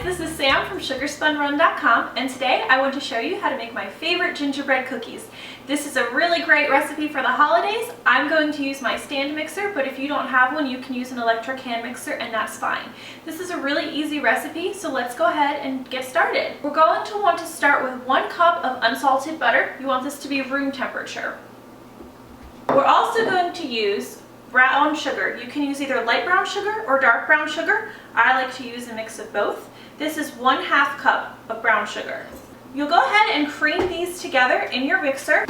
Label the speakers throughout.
Speaker 1: this is Sam from sugarspunrun.com, and today I want to show you how to make my favorite gingerbread cookies. This is a really great recipe for the holidays. I'm going to use my stand mixer, but if you don't have one, you can use an electric hand mixer and that's fine. This is a really easy recipe, so let's go ahead and get started. We're going to want to start with 1 cup of unsalted butter. You want this to be room temperature. We're also going to use brown sugar. You can use either light brown sugar or dark brown sugar. I like to use a mix of both. This is 1/2 cup of brown sugar. You'll go ahead and cream these together in your mixer.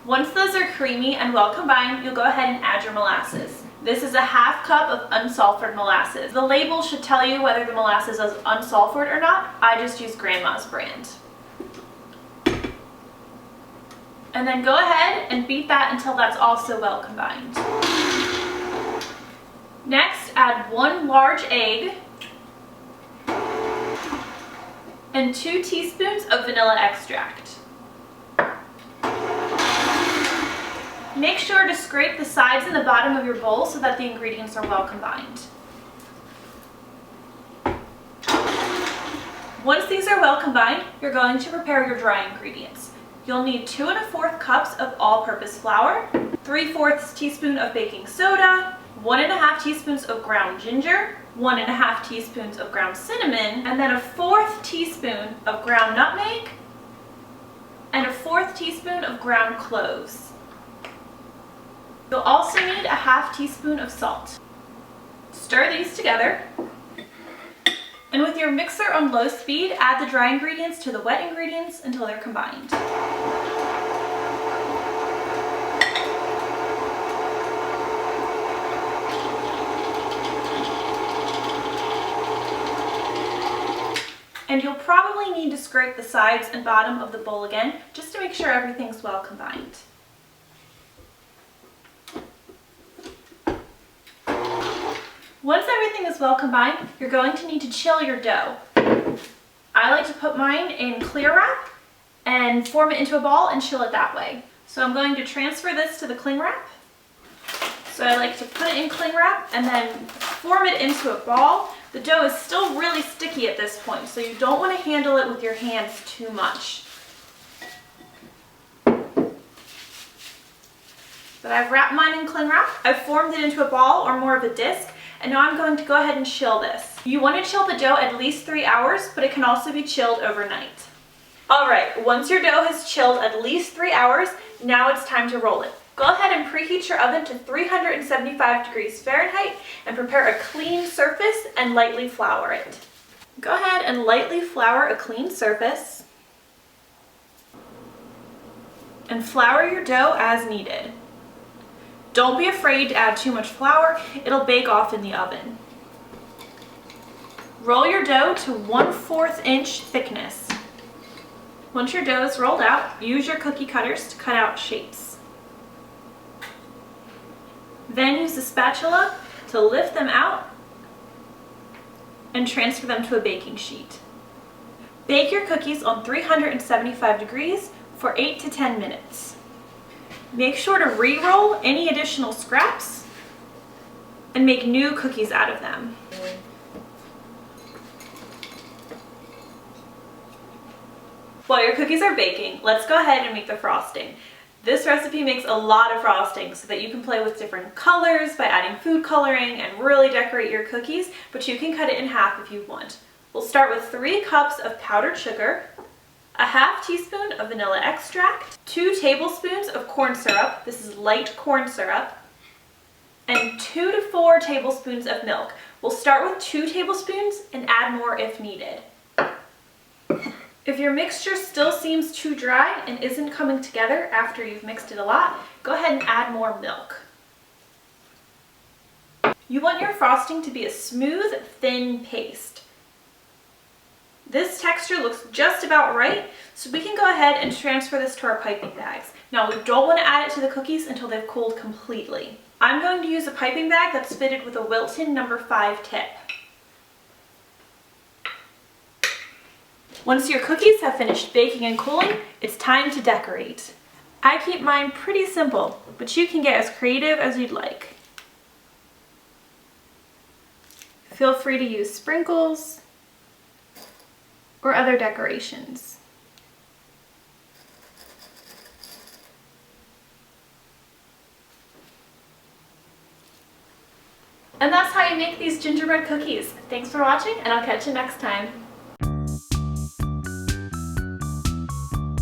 Speaker 1: Once those are creamy and well combined, you'll go ahead and add your molasses. This is a 1/2 cup of unsulfured molasses. The label should tell you whether the molasses is unsulfured or not. I just use Grandma's brand. And then go ahead and beat that until that's also well combined. Next, add 1 large egg and 2 teaspoons of vanilla extract. Make sure to scrape the sides and the bottom of your bowl so that the ingredients are well combined. Once these are well combined, you're going to prepare your dry ingredients. You'll need 2 1/4 cups of all-purpose flour, 3/4 teaspoon of baking soda, 1 1/2 teaspoons of ground ginger, 1 1/2 teaspoons of ground cinnamon, and then a 1/4 teaspoon of ground nutmeg, and a 1/4 teaspoon of ground cloves. You'll also need a 1/2 teaspoon of salt. Stir these together. And with your mixer on low speed, add the dry ingredients to the wet ingredients until they're combined. And you'll probably need to scrape the sides and bottom of the bowl again, just to make sure everything's well combined. Once everything is well combined, you're going to need to chill your dough. I like to put mine in clear wrap and form it into a ball and chill it that way. So I'm going to transfer this to the cling wrap. So I like to put it in cling wrap and then form it into a ball. The dough is still really sticky at this point, so you don't want to handle it with your hands too much. But I've wrapped mine in cling wrap. I've formed it into a ball or more of a disc. And now I'm going to go ahead and chill this. You want to chill the dough at least 3 hours, but it can also be chilled overnight. Alright, once your dough has chilled at least 3 hours, now it's time to roll it. Go ahead and preheat your oven to 375 degrees Fahrenheit and prepare a clean surface and lightly flour it. Go ahead and lightly flour a clean surface and flour your dough as needed. Don't be afraid to add too much flour, it'll bake off in the oven. Roll your dough to 1/4 inch thickness. Once your dough is rolled out, use your cookie cutters to cut out shapes. Then use the spatula to lift them out and transfer them to a baking sheet. Bake your cookies on 375 degrees for 8 to 10 minutes. Make sure to re-roll any additional scraps and make new cookies out of them. While your cookies are baking, let's go ahead and make the frosting. This recipe makes a lot of frosting so that you can play with different colors by adding food coloring and really decorate your cookies, but you can cut it in half if you want. We'll start with 3 cups of powdered sugar, a 1/2 teaspoon of vanilla extract, 2 tablespoons of corn syrup, this is light corn syrup, and 2 to 4 tablespoons of milk. We'll start with 2 tablespoons and add more if needed. If your mixture still seems too dry and isn't coming together after you've mixed it a lot, go ahead and add more milk. You want your frosting to be a smooth, thin paste. This texture looks just about right, so we can go ahead and transfer this to our piping bags. Now we don't want to add it to the cookies until they've cooled completely. I'm going to use a piping bag that's fitted with a Wilton No. 5 tip. Once your cookies have finished baking and cooling, it's time to decorate. I keep mine pretty simple, but you can get as creative as you'd like. Feel free to use sprinkles or other decorations. And that's how you make these gingerbread cookies. Thanks for watching, and I'll catch you next time.